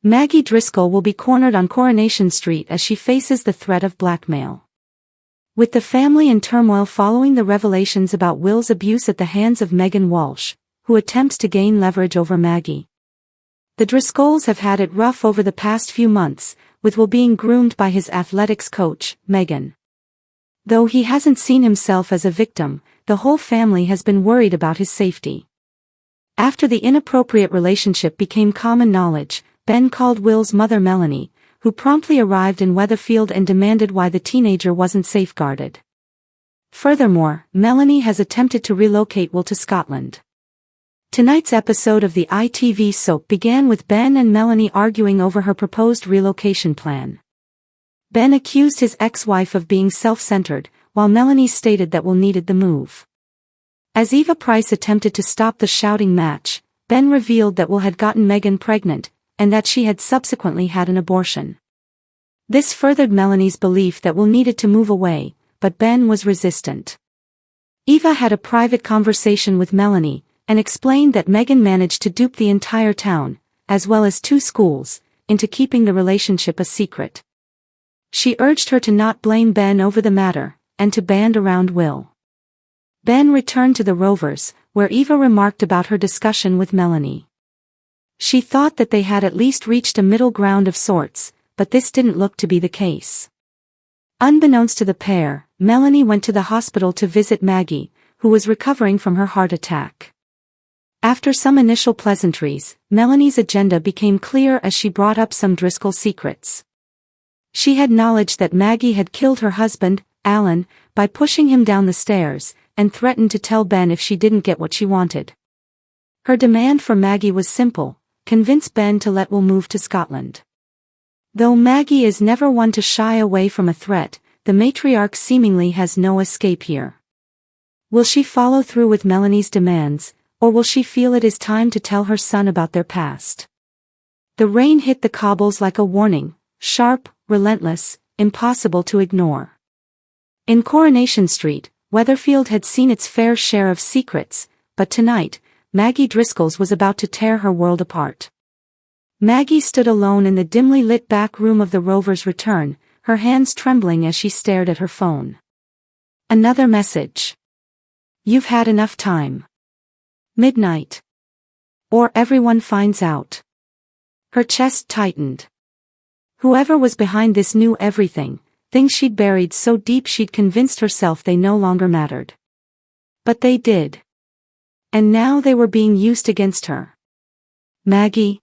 Maggie Driscoll will be cornered on Coronation Street as she faces the threat of blackmail. With the family in turmoil following the revelations about Will's abuse at the hands of Megan Walsh, who attempts to gain leverage over Maggie. The Driscolls have had it rough over the past few months, with Will being groomed by his athletics coach, Megan. Though he hasn't seen himself as a victim, the whole family has been worried about his safety. After the inappropriate relationship became common knowledge, Ben called Will's mother Melanie, who promptly arrived in Weatherfield and demanded why the teenager wasn't safeguarded. Furthermore, Melanie has attempted to relocate Will to Scotland. Tonight's episode of the ITV soap began with Ben and Melanie arguing over her proposed relocation plan. Ben accused his ex-wife of being self-centered, while Melanie stated that Will needed the move. As Eva Price attempted to stop the shouting match, Ben revealed that Will had gotten Megan pregnant, and that she had subsequently had an abortion. This furthered Melanie's belief that Will needed to move away, but Ben was resistant. Eva had a private conversation with Melanie, and explained that Megan managed to dupe the entire town, as well as 2 schools, into keeping the relationship a secret. She urged her to not blame Ben over the matter, and to band around Will. Ben returned to the Rovers, where Eva remarked about her discussion with Melanie. She thought that they had at least reached a middle ground of sorts, but this didn't look to be the case. Unbeknownst to the pair, Melanie went to the hospital to visit Maggie, who was recovering from her heart attack. After some initial pleasantries, Melanie's agenda became clear as she brought up some Driscoll secrets. She had knowledge that Maggie had killed her husband, Alan, by pushing him down the stairs, and threatened to tell Ben if she didn't get what she wanted. Her demand for Maggie was simple: convince Ben to let Will move to Scotland. Though Maggie is never one to shy away from a threat, the matriarch seemingly has no escape here. Will she follow through with Melanie's demands, or will she feel it is time to tell her son about their past? The rain hit the cobbles like a warning, sharp, relentless, impossible to ignore. In Coronation Street, Weatherfield had seen its fair share of secrets, but tonight, Maggie Driscoll's was about to tear her world apart. Maggie stood alone in the dimly lit back room of the Rover's return, her hands trembling as she stared at her phone. Another message. You've had enough time. Midnight. Or everyone finds out. Her chest tightened. Whoever was behind this knew everything, things she'd buried so deep she'd convinced herself they no longer mattered. But they did. And now they were being used against her. Maggie?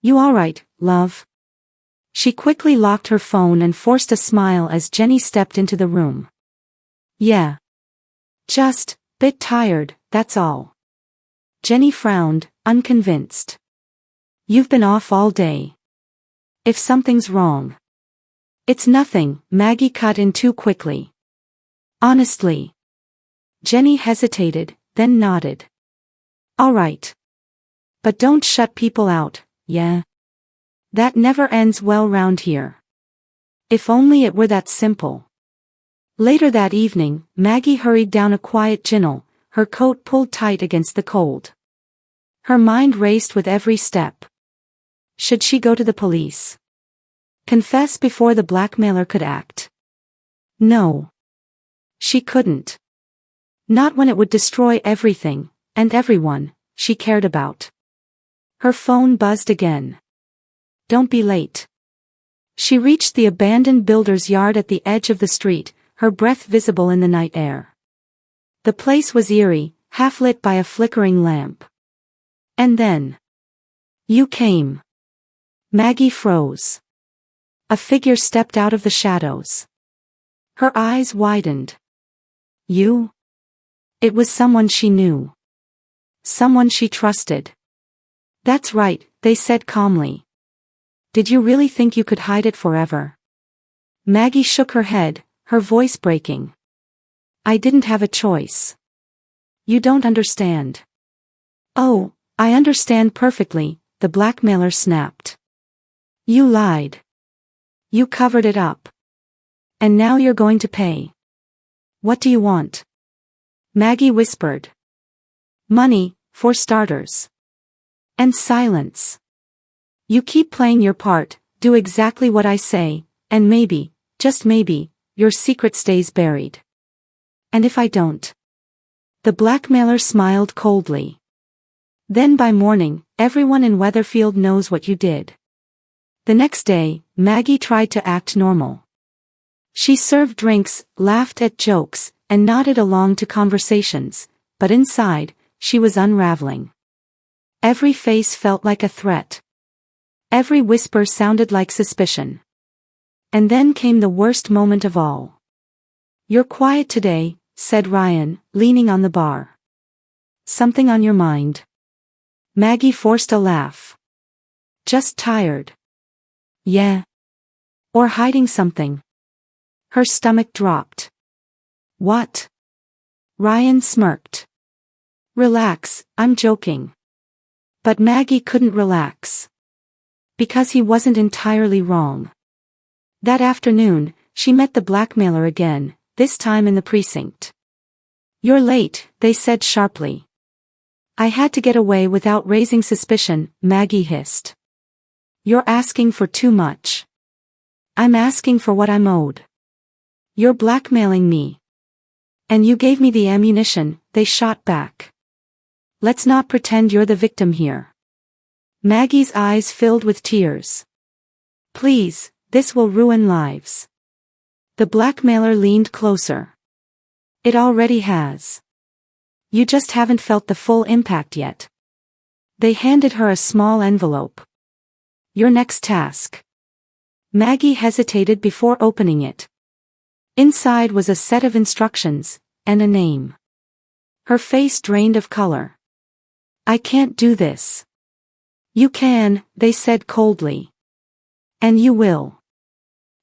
You all right, love? She quickly locked her phone and forced a smile as Jenny stepped into the room. Yeah. Just, bit tired, that's all. Jenny frowned, unconvinced. You've been off all day. If something's wrong. It's nothing, Maggie cut in too quickly. Honestly. Jenny hesitated, then nodded. All right. But don't shut people out, yeah? That never ends well round here. If only it were that simple. Later that evening, Maggie hurried down a quiet ginnel, her coat pulled tight against the cold. Her mind raced with every step. Should she go to the police? Confess before the blackmailer could act? No. She couldn't. Not when it would destroy everything, and everyone, she cared about. Her phone buzzed again. Don't be late. She reached the abandoned builder's yard at the edge of the street, her breath visible in the night air. The place was eerie, half-lit by a flickering lamp. And then. You came. Maggie froze. A figure stepped out of the shadows. Her eyes widened. You? It was someone she knew. Someone she trusted. That's right, they said calmly. Did you really think you could hide it forever? Maggie shook her head, her voice breaking. I didn't have a choice. You don't understand. Oh, I understand perfectly, the blackmailer snapped. You lied. You covered it up. And now you're going to pay. What do you want? Maggie whispered. Money, for starters. And silence. You keep playing your part, do exactly what I say, and maybe, just maybe, your secret stays buried. And if I don't? The blackmailer smiled coldly. Then by morning, everyone in Weatherfield knows what you did. The next day, Maggie tried to act normal. She served drinks, laughed at jokes, and nodded along to conversations, but inside, she was unraveling. Every face felt like a threat. Every whisper sounded like suspicion. And then came the worst moment of all. "You're quiet today," said Ryan, leaning on the bar. "Something on your mind?" Maggie forced a laugh. "Just tired." "Yeah. Or hiding something." Her stomach dropped. "What?" Ryan smirked. "Relax, I'm joking." But Maggie couldn't relax. Because he wasn't entirely wrong. That afternoon, she met the blackmailer again, this time in the precinct. "You're late," they said sharply. "I had to get away without raising suspicion," Maggie hissed. "You're asking for too much." "I'm asking for what I'm owed." "You're blackmailing me." "And you gave me the ammunition," they shot back. "Let's not pretend you're the victim here." Maggie's eyes filled with tears. "Please, this will ruin lives." The blackmailer leaned closer. "It already has. You just haven't felt the full impact yet." They handed her a small envelope. "Your next task." Maggie hesitated before opening it. Inside was a set of instructions, and a name. Her face drained of color. "I can't do this." "You can," they said coldly. "And you will."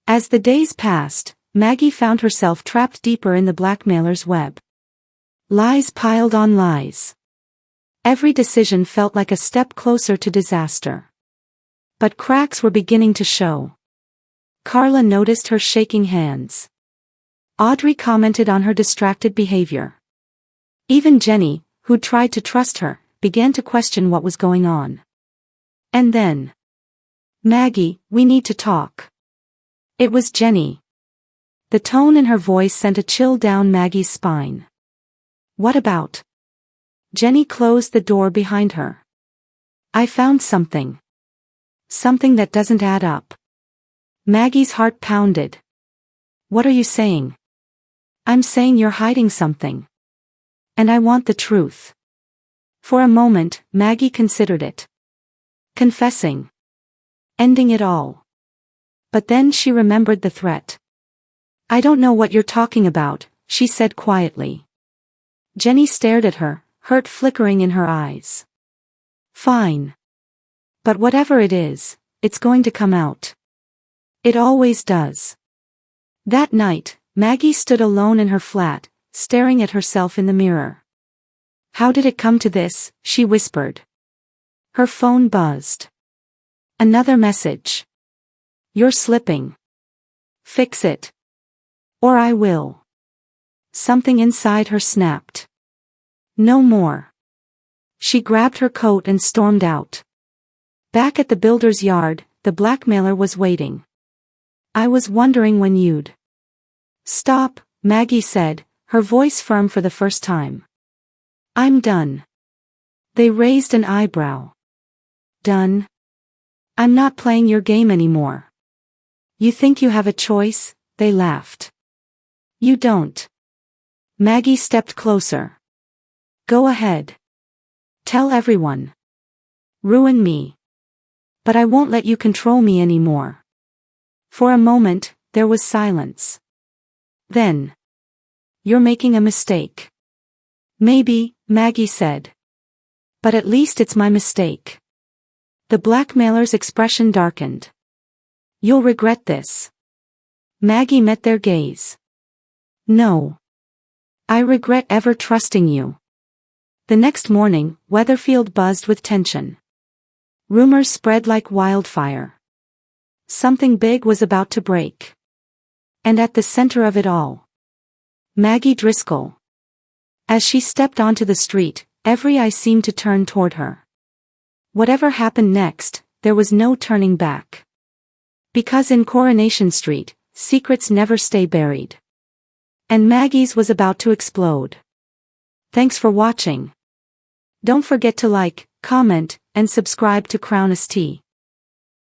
As the days passed, Maggie found herself trapped deeper in the blackmailer's web. Lies piled on lies. Every decision felt like a step closer to disaster. But cracks were beginning to show. Carla noticed her shaking hands. Audrey commented on her distracted behavior. Even Jenny, who'd tried to trust her, began to question what was going on. And then, "Maggie, we need to talk." It was Jenny. The tone in her voice sent a chill down Maggie's spine. "What about?" Jenny closed the door behind her. "I found something. Something that doesn't add up." Maggie's heart pounded. "What are you saying?" "I'm saying you're hiding something. And I want the truth." For a moment, Maggie considered it. Confessing. Ending it all. But then she remembered the threat. "I don't know what you're talking about," she said quietly. Jenny stared at her, hurt flickering in her eyes. "Fine. But whatever it is, it's going to come out. It always does." That night, Maggie stood alone in her flat, staring at herself in the mirror. "How did it come to this?" she whispered. Her phone buzzed. Another message. "You're slipping. Fix it. Or I will." Something inside her snapped. No more. She grabbed her coat and stormed out. Back at the builder's yard, the blackmailer was waiting. "I was wondering when you'd." "Stop," Maggie said, her voice firm for the first time. "I'm done." They raised an eyebrow. "Done? I'm not playing your game anymore." "You think you have a choice?" They laughed. "You don't." Maggie stepped closer. "Go ahead. Tell everyone. Ruin me. But I won't let you control me anymore." For a moment, there was silence. Then. "You're making a mistake." "Maybe," Maggie said. "But at least it's my mistake." The blackmailer's expression darkened. "You'll regret this." Maggie met their gaze. "No. I regret ever trusting you." The next morning, Weatherfield buzzed with tension. Rumors spread like wildfire. Something big was about to break. And at the center of it all, Maggie Driscoll. As she stepped onto the street, every eye seemed to turn toward her. Whatever happened next, there was no turning back. Because in Coronation Street, secrets never stay buried. And Maggie's was about to explode. Thanks for watching. Don't forget to like, comment, and subscribe to Crown ST.